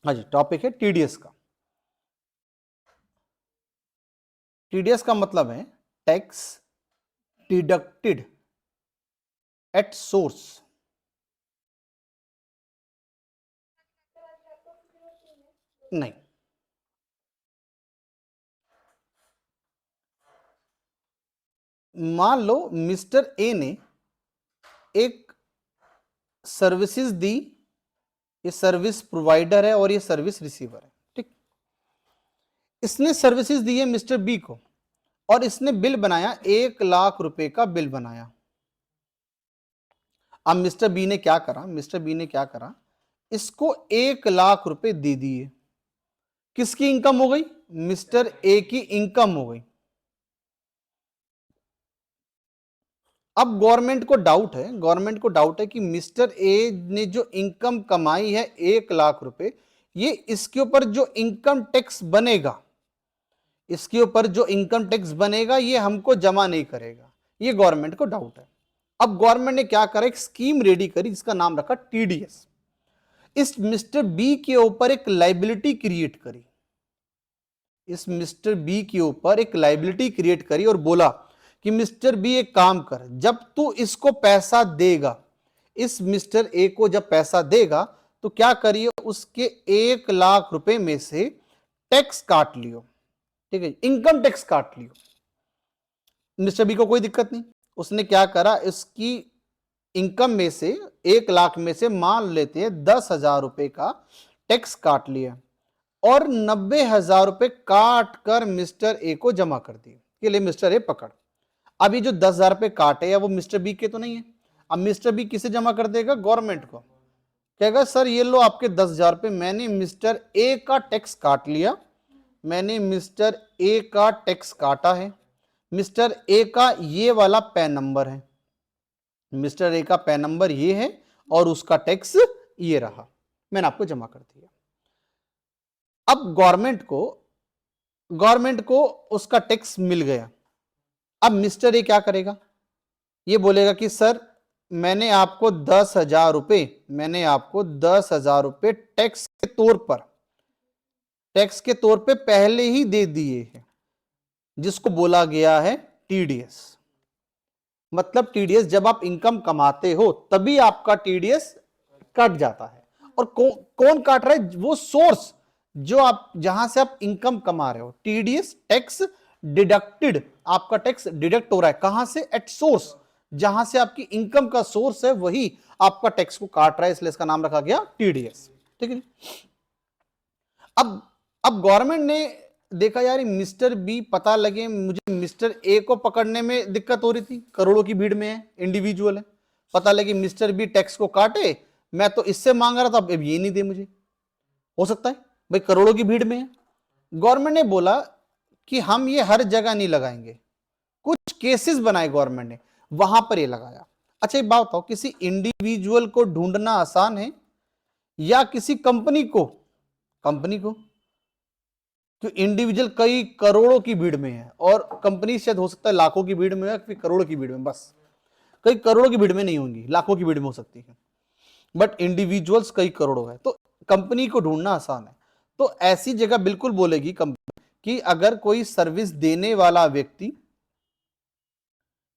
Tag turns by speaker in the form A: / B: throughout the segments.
A: हाँ जी, टॉपिक है टीडीएस का। टीडीएस का मतलब है टैक्स डिडक्टेड एट सोर्स। नहीं, मान लो मिस्टर ए ने एक सर्विसेज दी, ये सर्विस प्रोवाइडर है और ये सर्विस रिसीवर है, ठीक। इसने सर्विसेज दी है मिस्टर बी को और इसने बिल बनाया, 1 लाख रुपए का बिल बनाया। अब मिस्टर बी ने क्या करा, मिस्टर बी ने क्या करा, इसको 1 लाख रुपए दे दिए। किसकी इनकम हो गई? मिस्टर ए की इनकम हो गई। अब गवर्नमेंट को डाउट है, गवर्नमेंट को डाउट है कि मिस्टर ए ने जो इनकम कमाई है 1 लाख रुपए, ये इसके ऊपर जो इनकम टैक्स बनेगा, इसके ऊपर जो इनकम टैक्स बनेगा ये हमको जमा नहीं करेगा, ये गवर्नमेंट को डाउट है। अब गवर्नमेंट ने क्या करा, एक स्कीम रेडी करी जिसका नाम रखा टीडीएस। इस मिस्टर बी के ऊपर एक लाइबिलिटी क्रिएट करी, इस मिस्टर बी के ऊपर एक लाइबिलिटी क्रिएट करी और बोला कि मिस्टर बी एक काम कर, जब तू इसको पैसा देगा, इस मिस्टर ए को जब पैसा देगा तो क्या करिए, उसके 1 लाख रुपए में से टैक्स काट लियो, ठीक है, इनकम टैक्स काट लियो। मिस्टर बी को कोई दिक्कत नहीं, उसने क्या करा, इसकी इनकम में से 1 लाख में से मान लेते हैं 10,000 रुपए का टैक्स काट लिया और 90,000 रुपए काट कर मिस्टर ए को जमा कर दिए कि ले मिस्टर ए पकड़। अब ये जो 10,000 रुपए काटे हैं वो मिस्टर बी के तो नहीं है। अब मिस्टर बी किसे जमा कर देगा? गवर्नमेंट को। कहेगा सर ये लो आपके 10,000 रुपए, मैंने मिस्टर ए का टैक्स काट लिया, मैंने मिस्टर ए का टैक्स काटा है, मिस्टर ए का ये वाला पैन नंबर है, मिस्टर ए का पैन नंबर ये है और उसका टैक्स ये रहा, मैंने आपको जमा कर दिया। अब गवर्नमेंट को उसका टैक्स मिल गया। अब मिस्टर ए क्या करेगा, ये बोलेगा कि सर मैंने आपको 10,000 रुपए, मैंने आपको 10,000 रुपए टैक्स के तौर पे पहले ही दे दिए हैं, जिसको बोला गया है टीडीएस। मतलब टीडीएस जब आप इनकम कमाते हो तभी आपका टीडीएस कट जाता है। और कौन काट रहा है? वो सोर्स जो आप, जहां से आप इनकम कमा रहे हो। टीडीएस टैक्स डिडक्टेड, आपका टैक्स डिडक्ट हो रहा है कहां से? एट सोर्स, जहां से आपकी इनकम का सोर्स है वही आपका टैक्स को काट रहा है, इसलिए इसका नाम रखा गया टीडीएस, ठीक है। अब गवर्नमेंट ने देखा यार मिस्टर बी, पता लगे मुझे मिस्टर ए को पकड़ने में दिक्कत हो रही थी, करोड़ों की भीड़ में है, इंडिविजुअल है, पता लगे मिस्टर बी टैक्स को काटे, मैं तो इससे मांग रहा था अब ये नहीं दे मुझे, हो सकता है भाई करोड़ों की भीड़ में है। गवर्नमेंट ने बोला कि हम ये हर जगह नहीं लगाएंगे, कुछ केसेस बनाए गवर्नमेंट ने, वहां पर ये लगाया। अच्छा एक बात बताओ, किसी इंडिविजुअल को ढूंढना आसान है या किसी कंपनी को? कंपनी को, क्यों? इंडिविजुअल कई करोड़ों की भीड़ में है और कंपनी शायद हो सकता है लाखों की भीड़ में या फिर करोड़ों की भीड़ में, बस कई करोड़ों की भीड़ में नहीं होंगी, लाखों की भीड़ में हो सकती है, बट इंडिविजुअल्स कई करोड़ों है, तो कंपनी को ढूंढना आसान है। तो ऐसी जगह बिल्कुल बोलेगी कंपनी कि अगर कोई सर्विस देने वाला व्यक्ति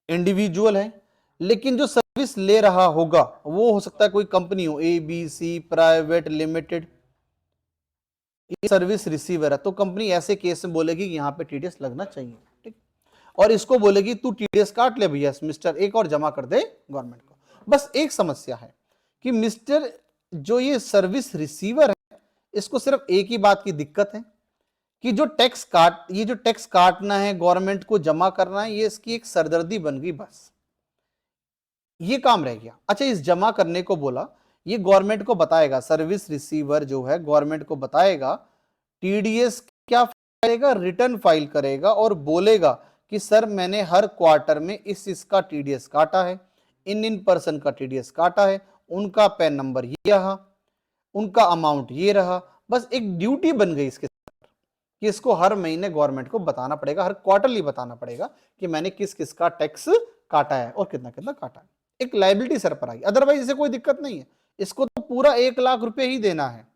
A: इंडिविजुअल है लेकिन जो सर्विस ले रहा होगा वो हो सकता है कोई कंपनी हो, A B C private limited, ये सर्विस रिसीवर है, तो कंपनी ऐसे केस में बोलेगी कि यहां पे टीडीएस लगना चाहिए, ठीक। और इसको बोलेगी तू टीडीएस काट ले भैया मिस्टर एक और जमा कर दे गवर्नमेंट को। बस एक समस्या है कि मिस्टर जो ये सर्विस रिसीवर है, इसको सिर्फ एक ही बात की दिक्कत है कि जो टैक्स काटना है, गवर्नमेंट को जमा करना है, ये इसकी एक सरदर्दी बन गई, बस ये काम रह गया। अच्छा इस जमा करने को बोला, ये गवर्नमेंट को बताएगा, सर्विस रिसीवर जो है गवर्नमेंट को बताएगा, टीडीएस क्या करेगा, रिटर्न फाइल करेगा और बोलेगा कि सर मैंने हर क्वार्टर में इसका टीडीएस काटा है, इन पर्सन का टीडीएस काटा है, उनका पैन नंबर ये रहा, उनका अमाउंट ये रहा। बस एक ड्यूटी बन गई इसके कि इसको हर महीने गवर्नमेंट को बताना पड़ेगा, हर क्वार्टरली बताना पड़ेगा कि मैंने किस किस का टैक्स काटा है और कितना कितना काटा है। एक लायबिलिटी सर पर आई, अदरवाइज इसे कोई दिक्कत नहीं है, इसको तो पूरा 1 लाख रुपए ही देना है।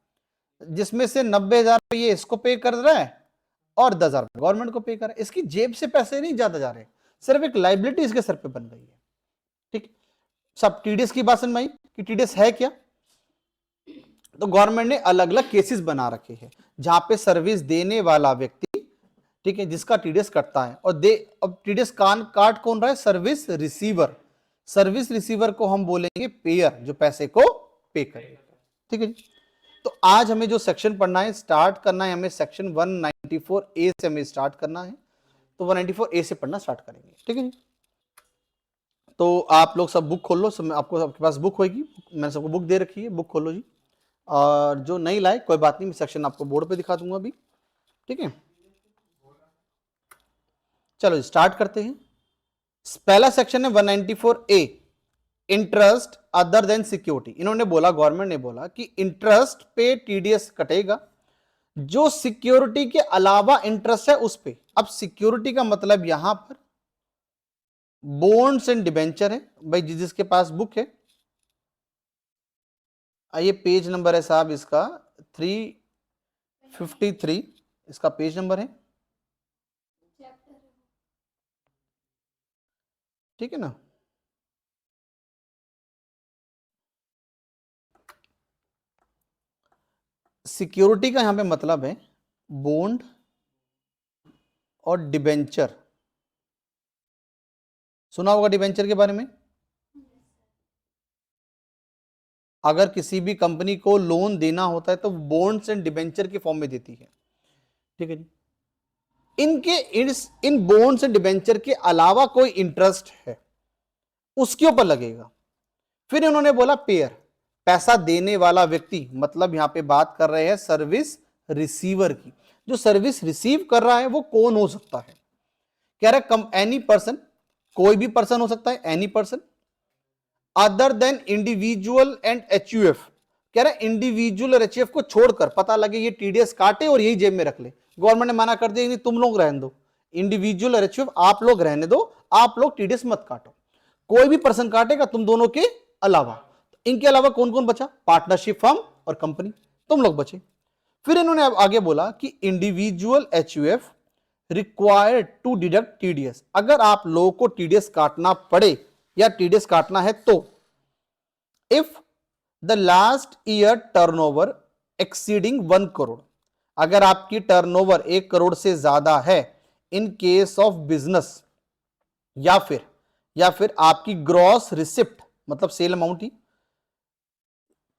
A: जिसमें से 90,000 ये इसको पे कर रहा है और 10,000 गवर्नमेंट को पे कर रहा है। इसकी जेब से पैसे नहीं ज्यादा जा रहे, सिर्फ एक लाइबिलिटी इसके सर पे बन गई है। ठीक, सब टीडीएस की बात समझ में आई कि टीडीएस है क्या। तो गवर्नमेंट ने अलग अलग केसेस बना रखे हैं जहां पे सर्विस देने वाला व्यक्ति, ठीक है, जिसका टीडीएस कटता है और अब टीडीएस काट कौन रहा है, सर्विस रिसीवर। सर्विस रिसीवर को हम बोलेंगे पेयर, जो पैसे को पे करेगा। ठीक है जी। तो आज हमें जो सेक्शन पढ़ना है, स्टार्ट करना है हमें सेक्शन 194A से हमें स्टार्ट करना है। तो 194A से पढ़ना स्टार्ट करेंगे। ठीक है जी। तो आप लोग सब बुक खोल लो, सब आपको आपके पास बुक होगी, मैंने सबको बुक दे रखी है, बुक खोलो जी। और जो नहीं लाए कोई बात नहीं, मैं सेक्शन आपको बोर्ड पे दिखा दूंगा अभी। ठीक है, चलो स्टार्ट करते हैं। पहला सेक्शन है 194A, interest other than security. इन्होंने बोला, गवर्नमेंट ने बोला कि इंटरेस्ट पे टीडीएस कटेगा, जो सिक्योरिटी के अलावा इंटरेस्ट है उस पे। अब सिक्योरिटी का मतलब यहां पर बॉन्ड्स एंड डिबेंचर है भाई, जिसके पास बुक है। ये पेज नंबर है साहब इसका 353, इसका पेज नंबर है। ठीक है ना। सिक्योरिटी का यहां पे मतलब है बॉन्ड और डिबेंचर। सुना होगा डिबेंचर के बारे में। अगर किसी भी कंपनी को लोन देना होता है तो बॉन्ड्स एंड डिबेंचर के फॉर्म में देती है। ठीक है जी। इन बॉन्ड्स एंड डिबेंचर के अलावा कोई इंटरेस्ट है उसके ऊपर लगेगा। फिर इन्होंने बोला पेयर, पैसा देने वाला व्यक्ति, मतलब यहां पे बात कर रहे हैं सर्विस रिसीवर की। जो सर्विस रिसीव कर रहा है वो कौन हो सकता है, कह रहा एनी पर्सन, कोई भी पर्सन हो सकता है, any person other than individual and HUF. कह रहा है इंडिविजुअल और एचयूएफ को छोड़कर, पता लगे ये टीडीएस काटे और यही जेब में रख ले, गवर्नमेंट ने मना कर दिया नहीं तुम लोग रहने दो, इंडिविजुअल और एचयूएफ आप लोग रहने दो, आप लोग टीडीएस मत काटो। कोई भी पर्सन काटेगा तुम दोनों के अलावा। इनके अलावा कौन कौन बचा, पार्टनरशिप फर्म और कंपनी, तुम लोग बचे। फिर इन्होंने अब आगे बोला कि individual HUF required to deduct TDS. अगर आप लोगों को टीडीएस काटना पड़े या टीडीएस काटना है तो if the last year turnover exceeding 1 crore, अगर आपकी टर्नओवर 1 करोड़ से ज्यादा है इन केस ऑफ बिजनेस, या फिर आपकी ग्रॉस रिसिप्ट, मतलब सेल अमाउंट ही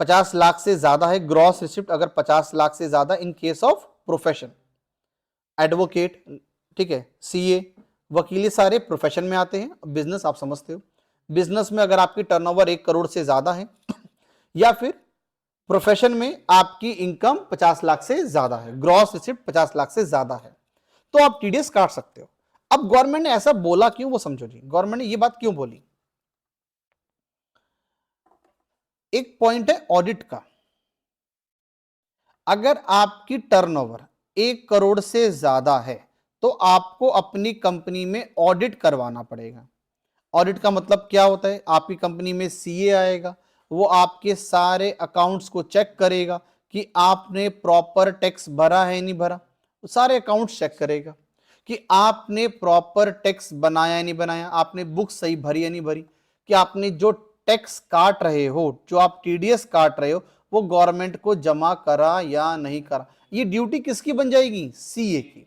A: 50 लाख से ज्यादा है, ग्रॉस रिसिप्ट अगर 50 लाख से ज्यादा in case of profession, advocate, ठीक है, सीए, वकील, सारे प्रोफेशन में आते हैं। बिजनेस आप समझते हो, बिजनेस में अगर आपकी टर्नओवर 1 करोड़ से ज्यादा है या फिर प्रोफेशन में आपकी इनकम 50 लाख से ज्यादा है, ग्रॉस रिसिप्ट 50 लाख से ज्यादा है, तो आप टीडीएस काट सकते हो। अब गवर्नमेंट ने ऐसा बोला क्यों, वो समझो जी, गवर्नमेंट ने ये बात क्यों बोली। एक पॉइंट है ऑडिट का, अगर आपकी टर्नओवर 1 करोड़ से ज्यादा है तो आपको अपनी कंपनी में ऑडिट करवाना पड़ेगा। ऑडिट का मतलब क्या होता है, आपकी कंपनी में सीए आएगा, वो आपके सारे अकाउंट्स को चेक करेगा कि आपने प्रॉपर टैक्स भरा है नहीं भरा, वो सारे अकाउंट्स चेक करेगा कि आपने प्रॉपर टैक्स बनाया नहीं बनाया, आपने बुक सही भरी है नहीं भरी, कि आपने जो टैक्स काट रहे हो, जो आप टीडीएस काट रहे हो, वो गवर्नमेंट को जमा करा या नहीं करा। ये ड्यूटी किसकी बन जाएगी, सीए की।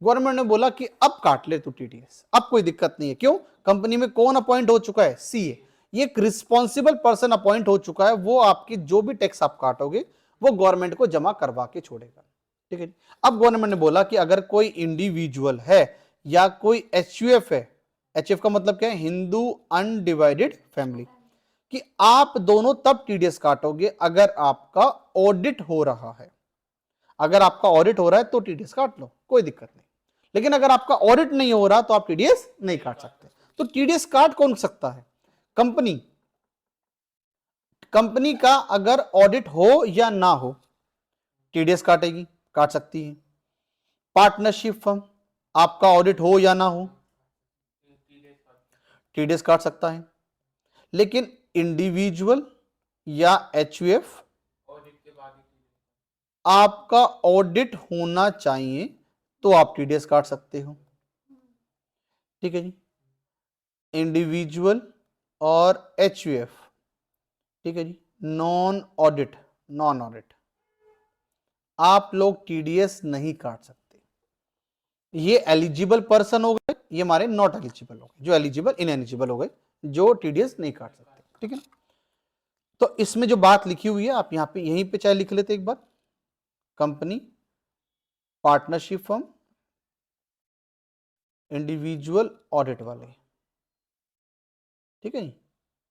A: गवर्नमेंट ने बोला कि अब काट ले तू टीडीएस, अब कोई दिक्कत नहीं है। क्यों, कंपनी में कौन अपॉइंट हो चुका है, सीए। ये एक रिस्पॉन्सिबल पर्सन अपॉइंट हो चुका है, वो आपकी जो भी टैक्स आप काटोगे वो गवर्नमेंट को जमा करवा के छोड़ेगा। ठीक है। अब गवर्नमेंट ने बोला कि अगर कोई इंडिविजुअल है या कोई एचयूएफ है, एचयूएफ का मतलब क्या है, हिंदू अनडिवाइडेड फैमिली, कि आप दोनों तब टीडीएस काटोगे अगर आपका ऑडिट हो रहा है। अगर आपका ऑडिट हो रहा है तो टीडीएस काट लो, कोई दिक्कत नहीं। लेकिन अगर आपका ऑडिट नहीं हो रहा तो आप टीडीएस नहीं काट सकते। तो टीडीएस काट कौन सकता है, कंपनी। कंपनी का अगर ऑडिट हो या ना हो टीडीएस काटेगी, काट सकती है। पार्टनरशिप फर्म, आपका ऑडिट हो या ना हो टीडीएस काट सकता है। लेकिन इंडिविजुअल या एचयूएफ आपका ऑडिट होना चाहिए तो आप टीडीएस काट सकते हो। ठीक है जी। इंडिविजुअल और एचयूएफ, ठीक है जी, नॉन ऑडिट आप लोग टीडीएस नहीं काट सकते। ये एलिजिबल पर्सन हो गए, ये हमारे नॉट एलिजिबल हो गए, जो एलिजिबल इनएलिजिबल हो गए, जो टीडीएस नहीं काट सकते। ठीक है ना। तो इसमें जो बात लिखी हुई है आप यहां पे यहीं पे चाहे लिख लेते एक बार, company, partnership firm, individual, audit वाले। ठीक है,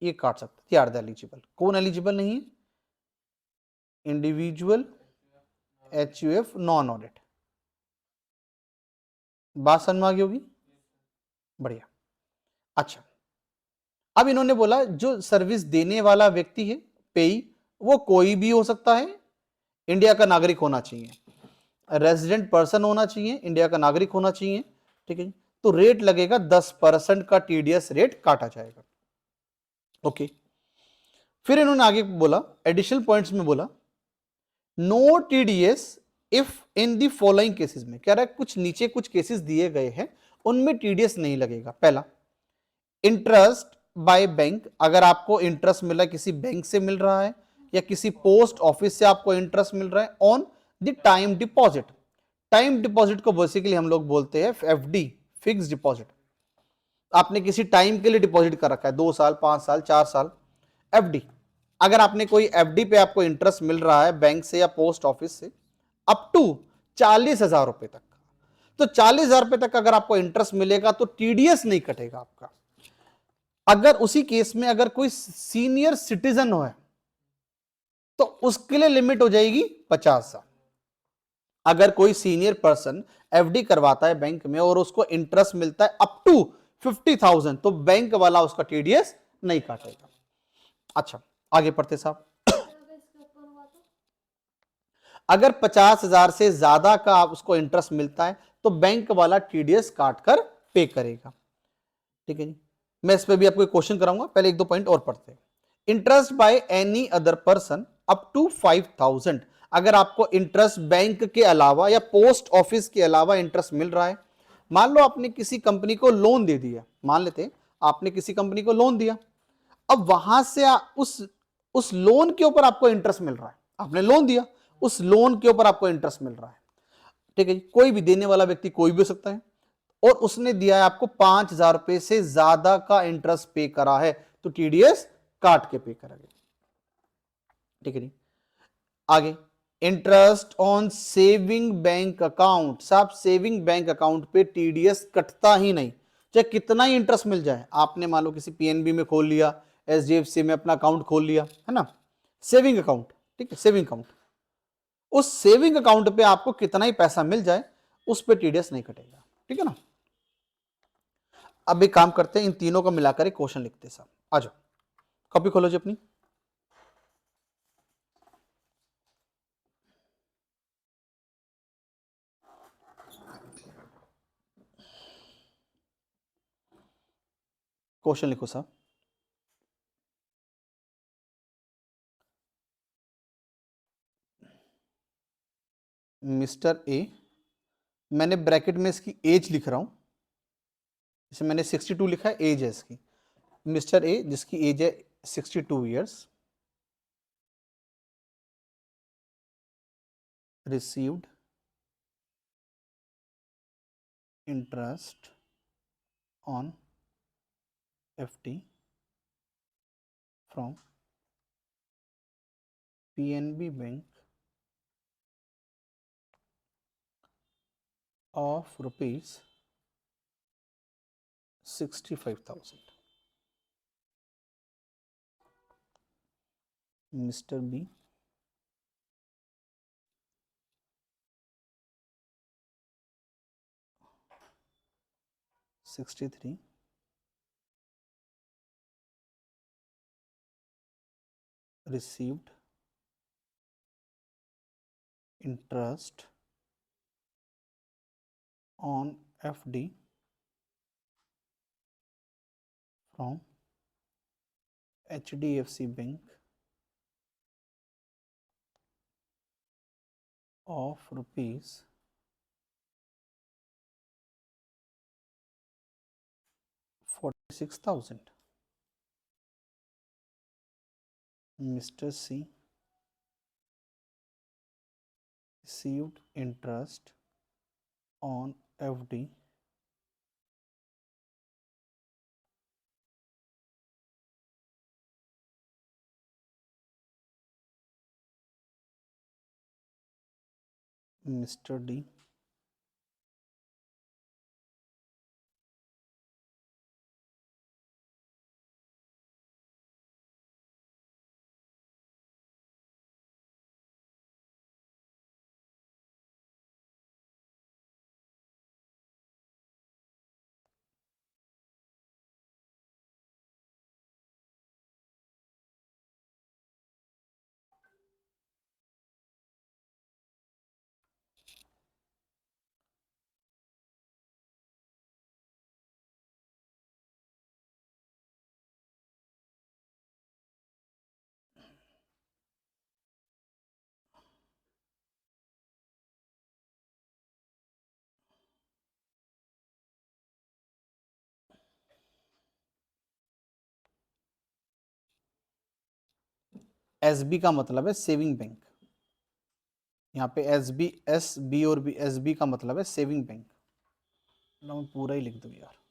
A: ये काट सकते, आर द एलिजिबल। कौन एलिजिबल नहीं है? Individual, HUF, non audit. बात समझ में आ गई होगी? बढ़िया। अच्छा, अब इन्होंने बोला जो सर्विस देने वाला व्यक्ति है, पेई, वो कोई भी हो सकता है, इंडिया का नागरिक होना चाहिए, रेजिडेंट पर्सन होना चाहिए, इंडिया का नागरिक होना चाहिए। ठीक है, तो रेट लगेगा 10% का टीडीएस रेट काटा जाएगा। ओके, फिर इन्होंने आगे बोला, एडिशनल पॉइंट्स में बोला, no TDS if in the following cases में, कह रहा है कुछ नीचे कुछ केसेस दिए गए हैं, उनमें टीडीएस नहीं लगेगा। पहला, इंटरेस्ट बाय बैंक, अगर आपको इंटरेस्ट मिला किसी बैंक से मिल रहा है या किसी पोस्ट ऑफिस से आपको इंटरेस्ट मिल रहा है on the time deposit. Time deposit को बेसिकली हम लोग बोलते हैं एफडी, फिक्स डिपॉजिट। आपने किसी टाइम के लिए डिपॉजिट कर रखा है, 2 साल, 5 साल, 4 साल, एफडी। अगर आपने कोई एफडी पे आपको इंटरेस्ट मिल रहा है बैंक से या पोस्ट ऑफिस से अप टू 40,000 रुपए तक, तो 40,000 रुपए तक अगर आपको इंटरेस्ट मिलेगा तो टीडीएस नहीं कटेगा आपका। अगर उसी केस में अगर कोई सीनियर सिटीजन हो तो उसके लिए लिमिट हो जाएगी 50 साल। अगर कोई सीनियर पर्सन एफडी करवाता है बैंक में और उसको इंटरेस्ट मिलता है अप टू 50,000, तो बैंक वाला उसका टीडीएस नहीं काटेगा। अच्छा, आगे पढ़ते साहब। अगर 50,000 से ज्यादा का आप उसको इंटरेस्ट मिलता है तो बैंक वाला टीडीएस काट कर पे करेगा। ठीक है जी, मैं इस पे भी आपको क्वेश्चन कराऊंगा, पहले 1-2 पॉइंट और पढ़ते हैं। Interest by any other person up to 5,000, अगर आपको इंटरेस्ट बैंक के अलावा या पोस्ट ऑफिस के अलावा इंटरेस्ट मिल रहा है, मान लो आपने किसी कंपनी को लोन दे दिया, मान लेते हैं आपने किसी कंपनी को लोन दिया, अब वहां से उस लोन के ऊपर आपको इंटरेस्ट मिल रहा है, आपने लोन दिया, उस लोन के ऊपर आपको इंटरेस्ट मिल रहा है। ठीक है जी, कोई भी देने वाला व्यक्ति कोई भी हो सकता है, और उसने दिया है आपको 5,000 रुपए से ज्यादा का इंटरेस्ट पे करा है, तो टीडीएस काट के पे करेंगे। ठीक है जी, आगे, interest on saving bank account, साहब सेविंग बैंक अकाउंट पे टीडीएस कटता ही नहीं, चाहे कितना ही इंटरेस्ट मिल जाए। आपने मान लो किसी पीएनबी में खोल लिया, एचडीएफसी में अपना अकाउंट खोल लिया, है ना, सेविंग अकाउंट, ठीक है, सेविंग अकाउंट, उस सेविंग अकाउंट पे आपको कितना ही पैसा मिल जाए उस पे टीडीएस नहीं कटेगा। ठीक है ना। अब एक काम करते हैं, इन तीनों को मिलाकर एक क्वेश्चन लिखते हैं साहब, आ जाओ, कॉपी खोलो जी अपनी। क्वेश्चन लिखो साहब। मिस्टर ए, मैंने ब्रैकेट में इसकी एज लिख रहा हूं, जैसे मैंने 62 लिखा है, एज है इसकी। मिस्टर ए जिसकी एज है 62 years, received interest on FD from PNB bank of rupees 65,000। Mister B, (63) received interest on FD from HDFC Bank of rupees 46,000. Mr. C received interest on FD Mr. D SB का मतलब है saving bank. यहाँ पे SB और B, SB का मतलब है saving bank. ना मैं पूरा ही लिख दूँ यार।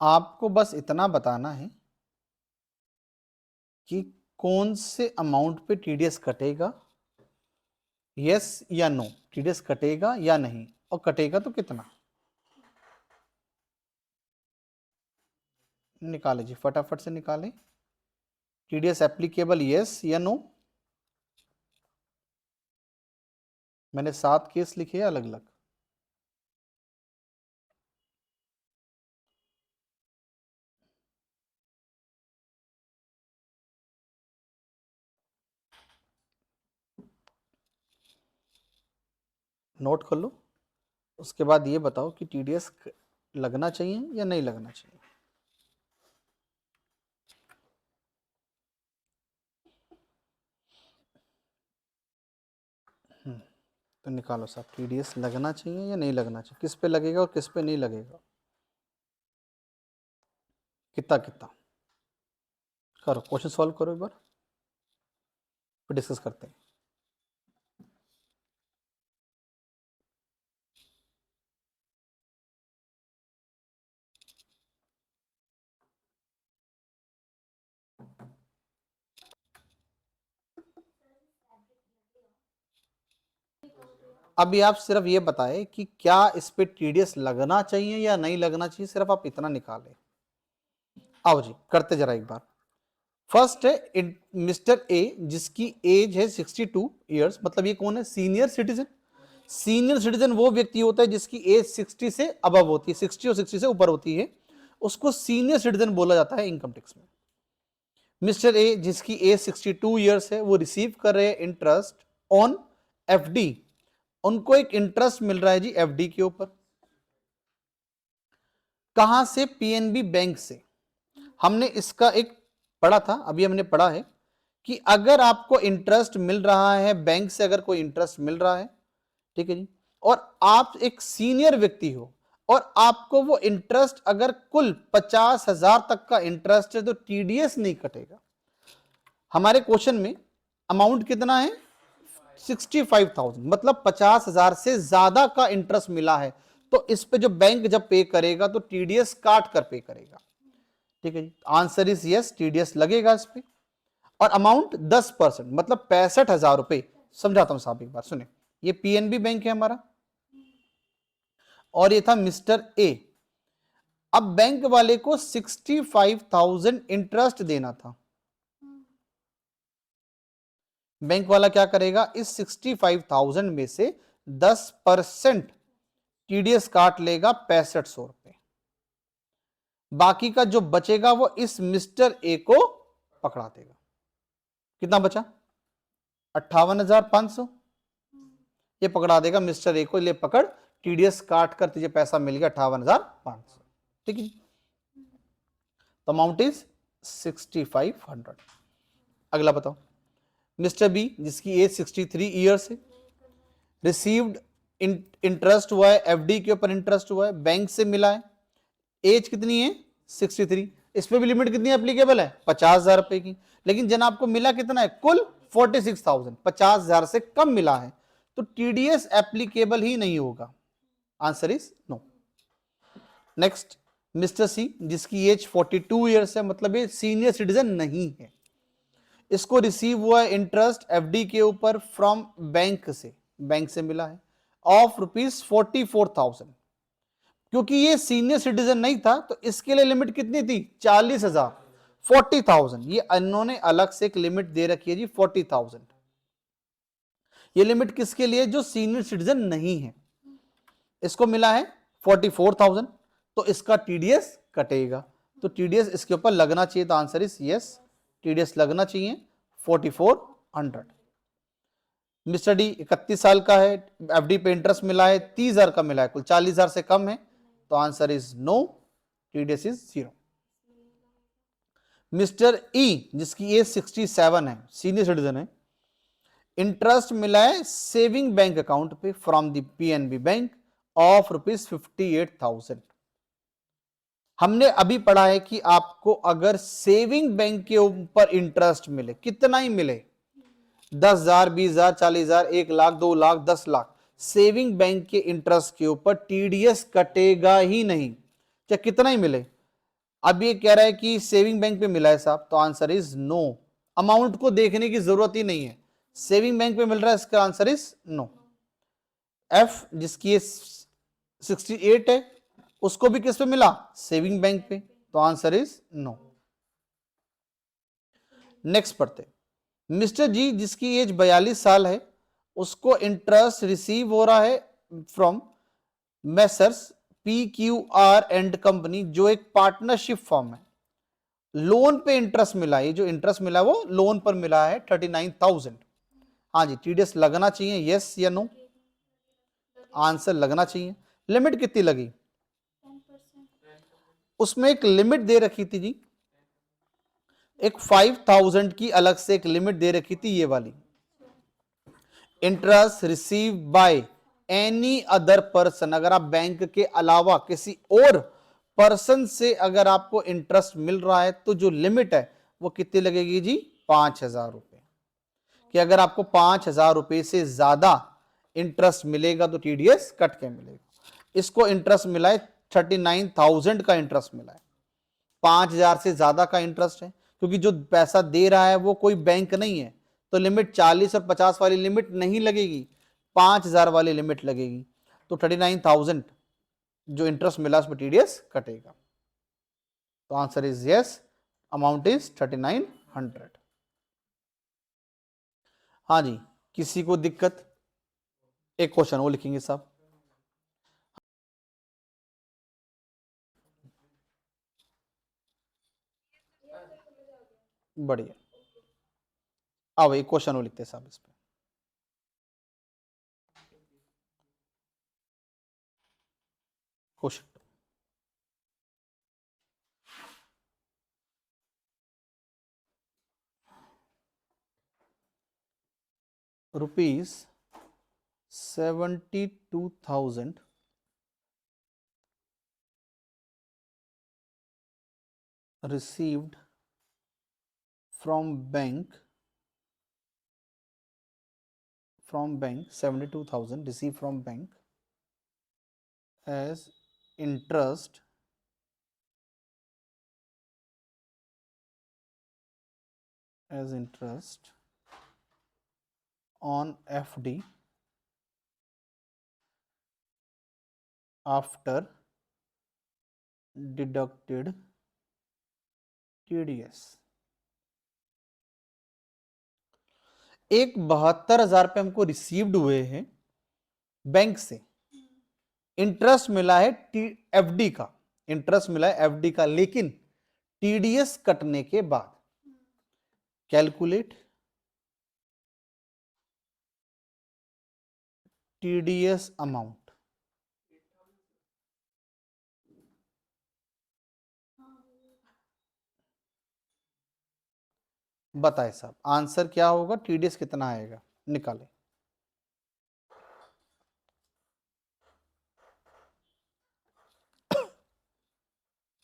A: आपको बस इतना बताना है कि कौन से अमाउंट पे TDS कटेगा, यस या नो, TDS कटेगा या नहीं, और कटेगा तो कितना। निकाले जी, फटाफट से निकाले। TDS एप्लीकेबल यस या नो। मैंने 7 केस लिखे अलग अलग। नोट कर लो। उसके बाद ये बताओ कि TDS लगना चाहिए या नहीं लगना चाहिए। तो निकालो साहब, TDS लगना चाहिए या नहीं लगना चाहिए, किस पे लगेगा और किस पे नहीं लगेगा। कितना कितना करो, क्वेश्चन सॉल्व करो एक बार, फिर डिस्कस करते हैं। अभी आप सिर्फ ये बताएं कि क्या इस पे TDS लगना चाहिए या नहीं लगना चाहिए, सिर्फ आप इतना निकालें। आओ जी करते जरा एक बार। फर्स्ट है मिस्टर ए, जिसकी एज है 62 ईयर्स, मतलब ये कौन है, सीनियर सिटीजन। सीनियर सिटीजन वो व्यक्ति होता है जिसकी एज 60 से अबव होती है, 60 और 60 से ऊपर होती है, उसको सीनियर सिटीजन बोला जाता है इनकम टैक्स में। मिस्टर ए जिसकी एज 62 ईयर्स है, वो रिसीव कर रहे हैं इंटरेस्ट ऑन एफडी, उनको एक इंटरेस्ट मिल रहा है जी एफडी के ऊपर। कहां से? पीएनबी बैंक से। हमने इसका एक पढ़ा था, अभी हमने पढ़ा है कि अगर आपको इंटरेस्ट मिल रहा है बैंक से, अगर कोई इंटरेस्ट मिल रहा है, ठीक है जी, और आप एक सीनियर व्यक्ति हो और आपको वो इंटरेस्ट अगर कुल 50,000 तक का इंटरेस्ट है तो टीडीएस नहीं कटेगा। हमारे क्वेश्चन में अमाउंट कितना है? 65,000, मतलब 50,000 से ज्यादा का इंटरेस्ट मिला है तो इस पे जो बैंक जब पे करेगा तो टीडीएस काट कर पे करेगा। ठीक है जी, आंसर इज यस, टीडीएस लगेगा इस पे। और अमाउंट 10%, मतलब 65,000 रुपए। समझाता हूं साहब, एक बार सुने। ये पीएनबी बैंक है हमारा और ये था मिस्टर ए। अब बैंक वाले को 65,000 इंटरेस्ट देना था। बैंक वाला क्या करेगा? इस 65,000 में से 10% टीडीएस काट लेगा, 6500 रुपए। बाकी का जो बचेगा वो इस मिस्टर ए को पकड़ा देगा। कितना बचा? 58,500। ये पकड़ा देगा मिस्टर ए को, ले पकड़, टीडीएस काट कर तुझे पैसा मिल गया 58,500। ठीक है, तो अमाउंट इज 6500। अगला बताओ। मिस्टर बी जिसकी एज 63 ईयर्स है, रिसीव्ड इंटरेस्ट हुआ है, एफडी के ऊपर इंटरेस्ट हुआ है, बैंक से मिला है। एज कितनी है? 63। इस पे भी लिमिट कितनी एप्लीकेबल है? 50,000 रुपए की। लेकिन जनाब को मिला कितना है? कुल 46,000, 50,000 से कम मिला है तो टीडीएस एप्लीकेबल ही नहीं होगा। Answer is no. Next, mister C जिसकी एज 42 ईयर्स है, मतलब ये सीनियर सिटीजन नहीं है, इसको रिसीव हुआ है इंटरेस्ट एफडी के ऊपर फ्रॉम बैंक से, बैंक से मिला है, ऑफ ₹44,000। क्योंकि ये सीनियर सिटीजन नहीं था तो इसके लिए लिमिट कितनी थी? 40,000, 40,000। ये इन्होंने अलग से एक लिमिट दे रखी है जी 40,000। ये लिमिट किसके लिए? जो सीनियर सिटीजन नहीं है। इसको मिला है 44,000 तो इसका टीडीएस कटेगा, तो टीडीएस इसके ऊपर लगना चाहिए। तो आंसर इज यस, टीडीएस लगना चाहिए 4400। मिस्टर डी 31 साल का है, एफडी पे इंटरेस्ट मिला है 30,000 का मिला है, कुल 40,000 से कम है, तो answer is no, TDS is 0। Mister E जिसकी एज 67 है, सीनियर सिटीजन है, इंटरेस्ट मिला है सेविंग बैंक अकाउंट पे from the PNB bank of ₹58,000। हमने अभी पढ़ा है कि आपको अगर सेविंग बैंक के ऊपर इंटरेस्ट मिले, कितना ही मिले, 10,000, 20,000, 40,000, 1 लाख, 2 लाख, 10 लाख, सेविंग बैंक के इंटरेस्ट के ऊपर टीडीएस कटेगा ही नहीं, चाहे कितना ही मिले। अब ये कह रहा है कि सेविंग बैंक पे मिला है साहब, तो आंसर इज नो। अमाउंट को देखने की जरूरत ही नहीं है, सेविंग बैंक पे मिल रहा है, इसका आंसर इज नो। एफ जिसकी 68 है, उसको भी किस पे मिला? सेविंग बैंक पे, तो आंसर इज नो। नेक्स्ट पढ़ते, मिस्टर जी जिसकी एज 42 साल है, उसको इंटरेस्ट रिसीव हो रहा है from Messrs PQR and company, जो एक पार्टनरशिप फॉर्म है। लोन पे इंटरेस्ट मिला है, ये जो इंटरेस्ट मिला वो लोन पर मिला है 39,000। हाँ जी, टीडीएस लगना चाहिए, यस या नो? आंसर लगना चाहिए। लिमिट कितनी लगी? उसमें एक लिमिट दे रखी थी जी, एक 5,000 की अलग से एक लिमिट दे रखी थी, ये वाली। Interest receive by any other person, अगर आप बैंक के अलावा किसी और पर्सन से अगर आपको इंटरेस्ट मिल रहा है तो जो लिमिट है वो कितनी लगेगी जी? 5,000 रुपए। कि अगर आपको 5,000 रुपए से ज्यादा इंटरेस्ट मिलेगा तो टीडीएस कट के मिलेगा। इसको इंटरेस्ट मिला है 39,000 का इंटरेस्ट मिला है, 5,000 से ज्यादा का इंटरेस्ट है, क्योंकि जो पैसा दे रहा है वो कोई बैंक नहीं है, तो लिमिट 40 और 50 वाली लिमिट नहीं लगेगी, 5,000 वाली लिमिट लगेगी। तो 39,000 जो इंटरेस्ट मिला उस पर टीडीएस कटेगा, तो answer is yes, amount is 3900। हाँ जी, किसी को दिक्कत? एक क्वेश्चन वो लिखेंगे साहब। बढ़िया, अब एक क्वेश्चन वो लिखते हैं साहब इस पे। Question rupees 72,000 received from bank 72,000 received from bank as interest on FD after deducted TDS। एक 72,000 रुपए हमको रिसीव्ड हुए हैं बैंक से, इंटरेस्ट मिला है एफडी का, इंटरेस्ट मिला है एफडी का, लेकिन टीडीएस कटने के बाद कैलकुलेट टीडीएस अमाउंट। बताए साहब आंसर क्या होगा, टीडीएस कितना आएगा, निकाले।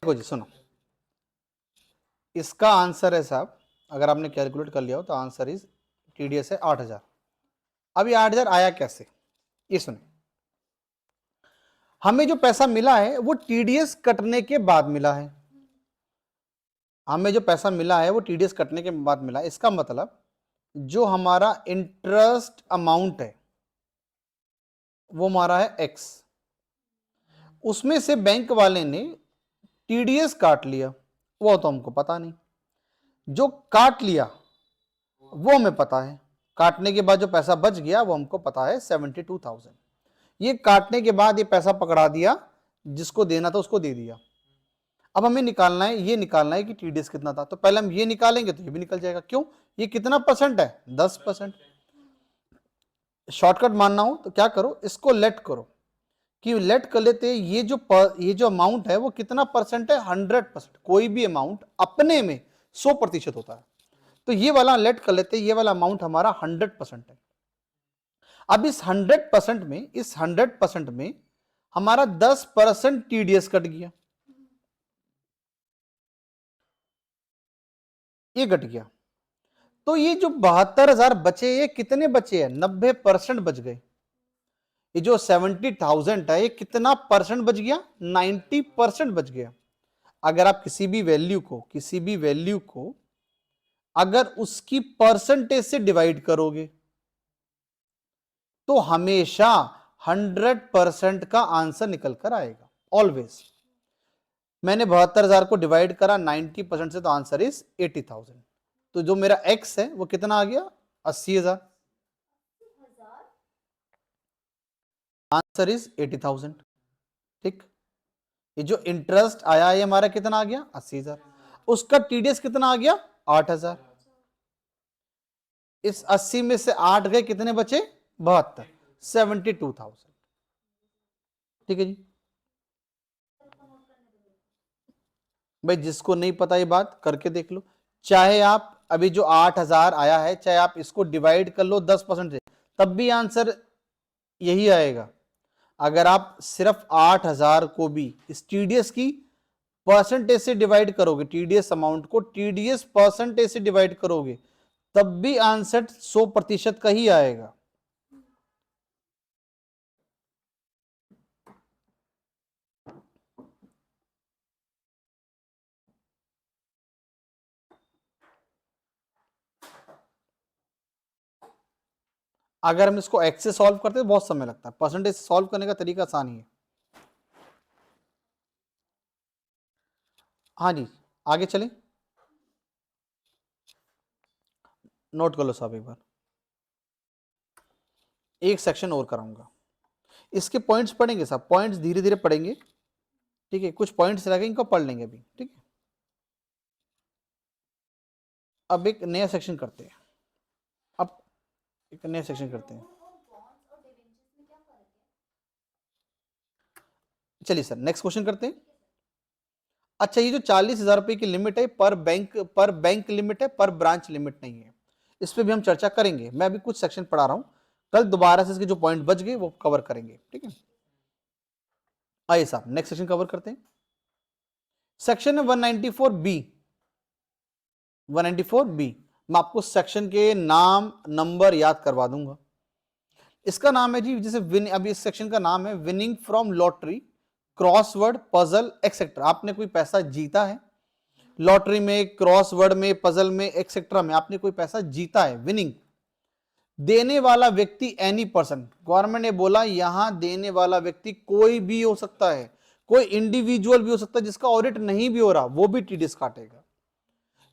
A: देखो जी सुनो, इसका आंसर है साहब, अगर आपने कैलकुलेट कर लिया हो तो आंसर इज टीडीएस है 8,000। अब ये 8,000 आया कैसे, ये सुने। हमें जो पैसा मिला है वो टीडीएस कटने के बाद मिला है, हमें जो पैसा मिला है वो टीडीएस कटने के बाद मिला है। इसका मतलब जो हमारा इंटरेस्ट अमाउंट है वो हमारा है एक्स, उसमें से बैंक वाले ने टीडीएस काट लिया, वो तो हमको पता नहीं, जो काट लिया वो हमें पता है, काटने के बाद जो पैसा बच गया वो हमको पता है 72,000। ये काटने के बाद ये पैसा पकड़ा दिया, जिसको देना था उसको दे दिया। अब हमें निकालना है, ये निकालना है कि टीडीएस कितना था, तो पहले हम ये निकालेंगे तो ये भी निकल जाएगा। क्यों, ये कितना परसेंट है, 10%। शॉर्टकट मानना हो तो क्या करो, इसको लेट करो, कि लेट कर लेते हैं ये जो अमाउंट है वो कितना परसेंट है, 100%। कोई भी अमाउंट अपने में 100% होता है, तो ये वाला लेट कर लेते हैं, ये वाला अमाउंट हमारा 100% है। अब इस 100% में हमारा 10% टीडीएस कट गया, ये कट गया, तो ये जो 72,000 बचे, ये कितने बचे हैं, 90% बच गए। ये जो 70,000 है ये कितना परसेंट बच गया, 90% बच गया। अगर आप किसी भी वैल्यू को अगर उसकी परसेंटेज से डिवाइड करोगे तो हमेशा 100% का आंसर निकल कर आएगा, ऑलवेज। मैंने 72,000 को डिवाइड करा 90% से, तो आंसर इज 80,000। तो जो मेरा एक्स है वो कितना आ गया, 80,000। Answer is 80,000। ठीक, ये जो इंटरेस्ट आया है हमारा कितना आ गया, 80,000। उसका टीडीएस कितना आ गया, 8,000। इस 80 में से 8 गए, कितने बचे, 72, 72,000। ठीक है जी भाई, जिसको नहीं पता ये बात करके देख लो। चाहे आप अभी जो 8,000 आया है, चाहे आप इसको डिवाइड कर लो 10% से, तब भी आंसर यही आएगा। अगर आप सिर्फ 8,000 को भी इस टीडीएस की परसेंटेज से डिवाइड करोगे, टीडीएस अमाउंट को टीडीएस परसेंटेज से डिवाइड करोगे, तब भी आंसर 100% का ही आएगा। अगर हम इसको एक्स से सॉल्व करते हैं बहुत समय लगता है, परसेंटेज सॉल्व करने का तरीका आसान ही है। हाँ जी, आगे चलें, नोट कर लो साहब एक बार। एक सेक्शन और कराऊंगा, इसके पॉइंट्स पढ़ेंगे साहब, पॉइंट्स धीरे धीरे पढ़ेंगे, ठीक है, कुछ पॉइंट्स रह गए इनको पढ़ लेंगे अभी, ठीक है। अब एक नया सेक्शन करते हैं, अब एक नया सेक्शन करते हैं। चलिए सर नेक्स्ट क्वेश्चन करते हैं। अच्छा, ये जो 40,000 रुपए की लिमिट है, पर बैंक लिमिट है, पर ब्रांच लिमिट नहीं है, इस पे भी हम चर्चा करेंगे। मैं अभी कुछ सेक्शन पढ़ा रहा हूं, कल दोबारा से इसके जो पॉइंट बच गए वो कवर करेंगे, ठीक है। आइए साहब नेक्स्ट सेक्शन कवर करते हैं। सेक्शन है 194 बी। 194 बी, मैं आपको सेक्शन के नाम नंबर याद करवा दूंगा। इसका नाम है जी, जैसे विन, अभी इस सेक्शन का नाम है winning from lottery, crossword, puzzle etcetera. आपने कोई पैसा जीता है लॉटरी में, क्रॉसवर्ड में, पजल में, एक्सेट्रा में, आपने कोई पैसा जीता है, विनिंग। देने वाला व्यक्ति एनी पर्सन, गवर्नमेंट ने बोला यहां देने वाला व्यक्ति कोई भी हो सकता है, कोई इंडिविजुअल भी हो सकता है जिसका ऑडिट नहीं भी हो रहा, वो भी टीडीएस काटेगा।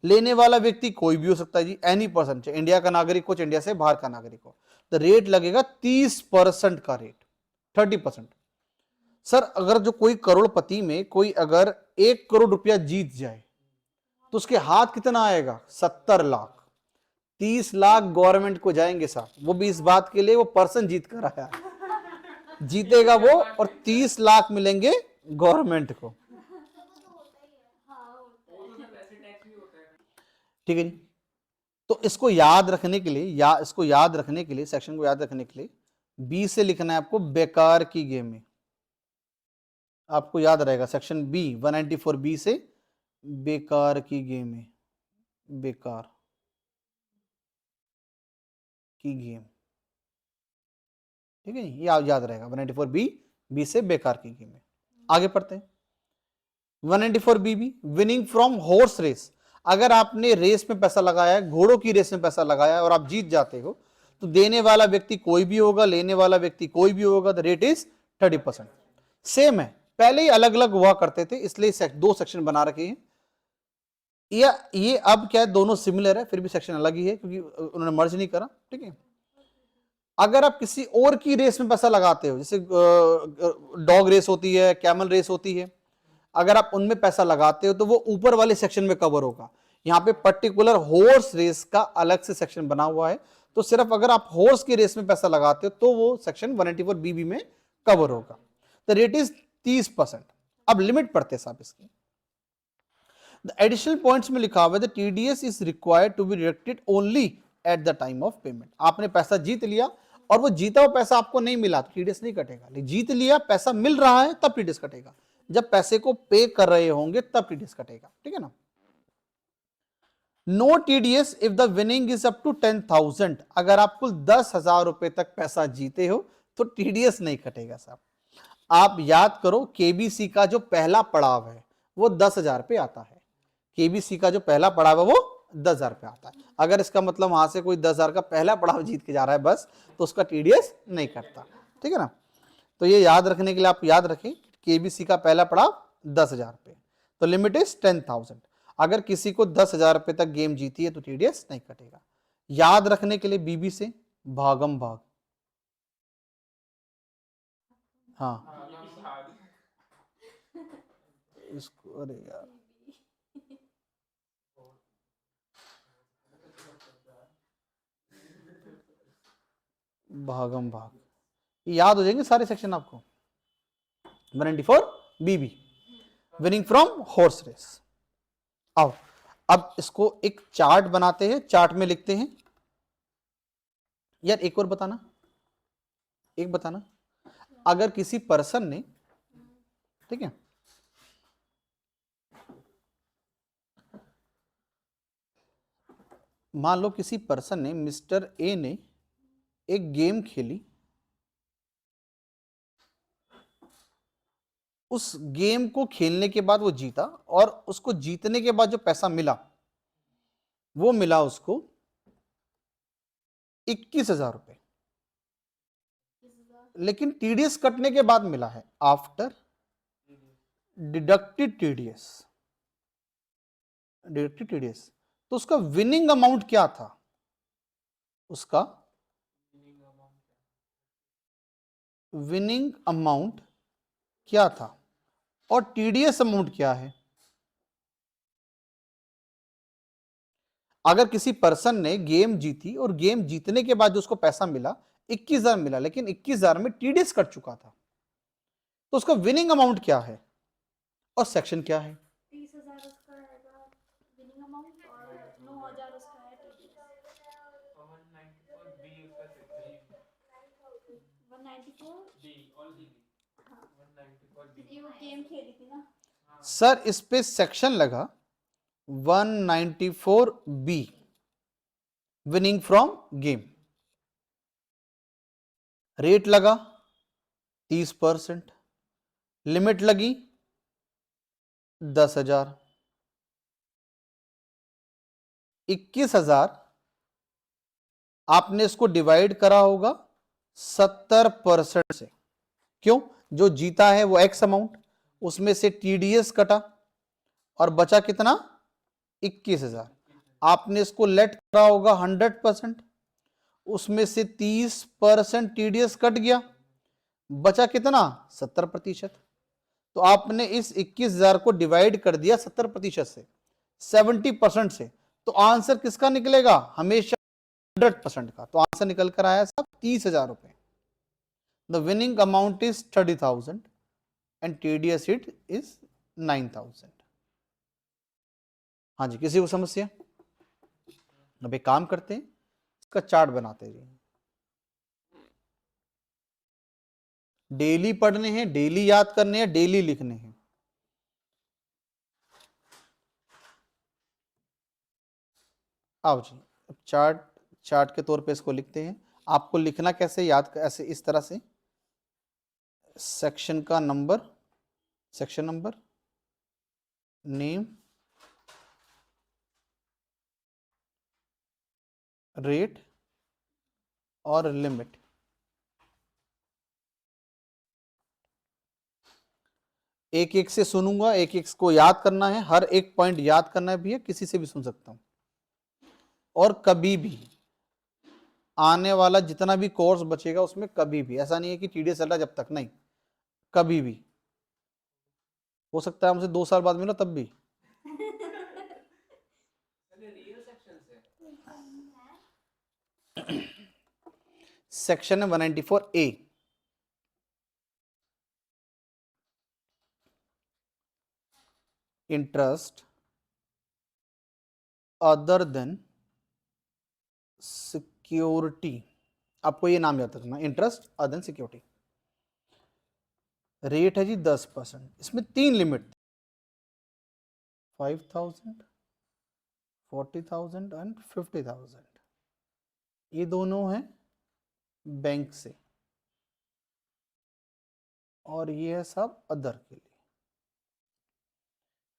A: लेने वाला व्यक्ति कोई भी हो सकता है जी, एनी पर्सन, चाहे इंडिया का नागरिक हो, चाहे इंडिया से बाहर का नागरिक हो। तो रेट लगेगा 30% का रेट, 30%। सर अगर जो कोई करोड़पति में कोई अगर 1 करोड़ रुपया जीत जाए तो उसके हाथ कितना आएगा, 70 लाख। 30 लाख गवर्नमेंट को जाएंगे साहब, वो भी इस बात के लिए वो पर्सन जीत कर आया, जीतेगा वो, और 30 लाख मिलेंगे गवर्नमेंट को, ठीक है जी। तो इसको याद रखने के लिए, या इसको याद रखने के लिए, सेक्शन को याद रखने के लिए बी से लिखना है आपको, बेकार की गेम है, आपको याद रहेगा सेक्शन बी 194 बी से, बेकार की गेम है, बेकार की गेम, ठीक है, ये याद रहेगा 194 बी, बी से बेकार की गेम है। आगे पढ़ते हैं 194 बी, विनिंग फ्रॉम हॉर्स रेस। अगर आपने रेस में पैसा लगाया है, घोड़ों की रेस में पैसा लगाया है और आप जीत जाते हो, तो देने वाला व्यक्ति कोई भी होगा, लेने वाला व्यक्ति कोई भी होगा, द रेट इज 30%। सेम है, पहले ही अलग अलग हुआ करते थे, इसलिए दो सेक्शन बना रखे हैं। ये अब क्या है, दोनों सिमिलर है, फिर भी सेक्शन अलग ही है क्योंकि उन्होंने मर्ज नहीं करा, ठीक है। अगर आप किसी और की रेस में पैसा लगाते हो, जैसे डॉग रेस होती है, कैमल रेस होती है, अगर आप उनमें पैसा लगाते हो तो वो ऊपर वाले सेक्शन में कवर होगा। यहां पे पर्टिकुलर हॉर्स रेस का अलग से सेक्शन बना हुआ है, तो सिर्फ अगर आप हॉर्स की रेस में पैसा लगाते हो तो वो सेक्शन 194 बी में कवर होगा। The rate is 30%। अब लिमिट पढ़ते साहब इसकी। द एडिशनल पॉइंट्स में लिखा हुआ है, the TDS is required to be deducted only at the time of payment. आपने पैसा जीत लिया और वो जीता हुआ पैसा आपको नहीं मिला तो टीडीएस नहीं कटेगा, लेकिन जीत लिया, पैसा मिल रहा है, तब टीडीएस कटेगा। जब पैसे को पे कर रहे होंगे तब टीडीएस कटेगा, ठीक है ना। No TDS if the winning is up to 10,000। अगर आप कुल 10,000 रुपए तक पैसा जीते हो तो टीडीएस नहीं कटेगा साहब। आप याद करो, केबीसी का जो पहला पड़ाव है वो 10,000 पे आता है, केबीसी का जो पहला पड़ाव है वो 10,000 पे आता है। अगर इसका मतलब वहां से कोई 10,000 का पहला पड़ाव जीत के जा रहा है बस, तो उसका टीडीएस नहीं कटता, ठीक है ना। तो ये याद रखने के लिए आप याद रखें, केबीसी का पहला पड़ाव 10,000 पे, तो लिमिट इज 10,000। अगर किसी को 10,000 रुपए तक गेम जीती है तो टीडीएस नहीं कटेगा। याद रखने के लिए बीबी से भागम भाग, हाँ इसको, अरे यार भागम भाग, याद हो जाएंगे सारे सेक्शन आपको। 194 बी, विनिंग फ्रॉम हॉर्स रेस। आओ अब इसको एक चार्ट बनाते हैं, चार्ट में लिखते हैं। यार एक और बताना, एक बताना, अगर किसी पर्सन ने, ठीक है, मान लो किसी पर्सन ने, मिस्टर ए ने एक गेम खेली, उस गेम को खेलने के बाद वो जीता, और उसको जीतने के बाद जो पैसा मिला वो मिला उसको 21,000 रुपए, लेकिन टीडीएस कटने के बाद मिला है, after deducted TDS, deducted TDS. तो उसका विनिंग अमाउंट क्या था, उसका विनिंग अमाउंट क्या था और टीडीएस अमाउंट क्या है। अगर किसी पर्सन ने गेम जीती और गेम जीतने के बाद जो उसको पैसा मिला 21,000 मिला, लेकिन 21,000 में टीडीएस कट चुका था, तो उसका विनिंग अमाउंट क्या है और सेक्शन क्या है।
B: 30,000 उसका रहेगा विनिंग अमाउंट और 9,000 उसका है टीडीएस। 194 ये वो गेम खेली थी ना
A: सर इस पे सेक्शन लगा 194B winning from game, rate लगा 30%, लिमिट लगी 10,000, 21,000 आपने इसको डिवाइड करा होगा 70% से। क्यों? जो जीता है वो एक्स अमाउंट, उसमें से टीडीएस कटा और बचा कितना 21,000। आपने इसको लेट करा होगा 100%, उसमें से 30% टीडीएस कट गया, बचा कितना 70%। तो आपने इस 21,000 को डिवाइड कर दिया 70% से, 70% से, तो आंसर किसका निकलेगा, हमेशा 100% का। तो आंसर निकल कर आया साहब 30,000 रुपए। The winning amount is 30,000 and TDS it is 9,000। हाँ जी, किसी को समस्या? अब एक काम करते हैं, इसका चार्ट बनाते हैं। डेली पढ़ने हैं, डेली याद करने हैं, डेली लिखने हैं। आओ जी, अब चार्ट के तौर पे इसको लिखते हैं। आपको लिखना कैसे, याद ऐसे इस तरह से, सेक्शन का number, section number, name, rate और लिमिट। एक एक से सुनूंगा, एक एक को याद करना है, हर एक पॉइंट याद करना भी है, किसी से भी सुन सकता हूं। और कभी भी आने वाला जितना भी कोर्स बचेगा उसमें कभी भी ऐसा नहीं है कि टीडीएस चल रहा जब तक, नहीं, कभी भी हो सकता है हमसे 2 साल बाद मिलो तब भी। सेक्शन है 194A, interest other than security. आपको ये नाम याद रखना, interest other than security. Rate है जी 10%, इसमें 3 लिमिट, 5,000, 40,000 एंड 50,000। ये दोनों हैं बैंक से और ये है सब अदर के लिए।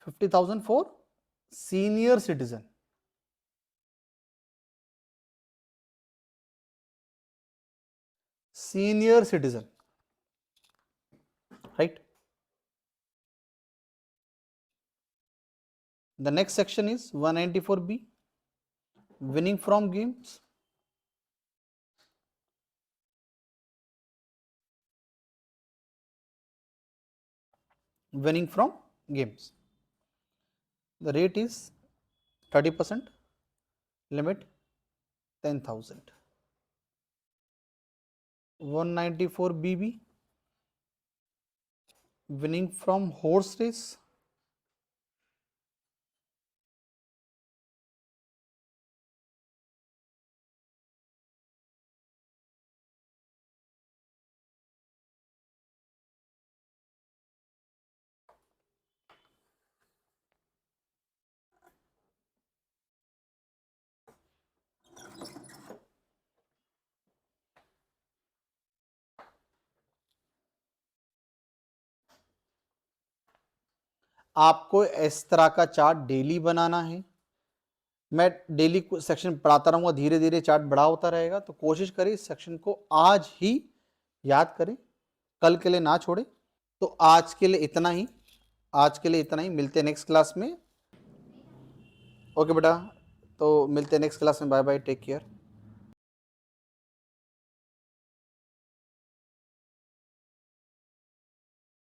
A: 50,000 for senior citizen, senior citizen, right? The next section is 194B, winning from games. Winning from games. The rate is 30%, limit 10,000. 194BB, winning from horse race. आपको इस तरह का चार्ट डेली बनाना है। मैं डेली सेक्शन पढ़ाता रहूँगा, धीरे धीरे चार्ट बड़ा होता रहेगा, तो कोशिश करें इस सेक्शन को आज ही याद करें, कल के लिए ना छोड़ें। तो आज के लिए इतना ही, आज के लिए इतना ही, मिलते हैं नेक्स्ट क्लास में। ओके बेटा, तो मिलते हैं नेक्स्ट क्लास में, बाय बाय, टेक केयर।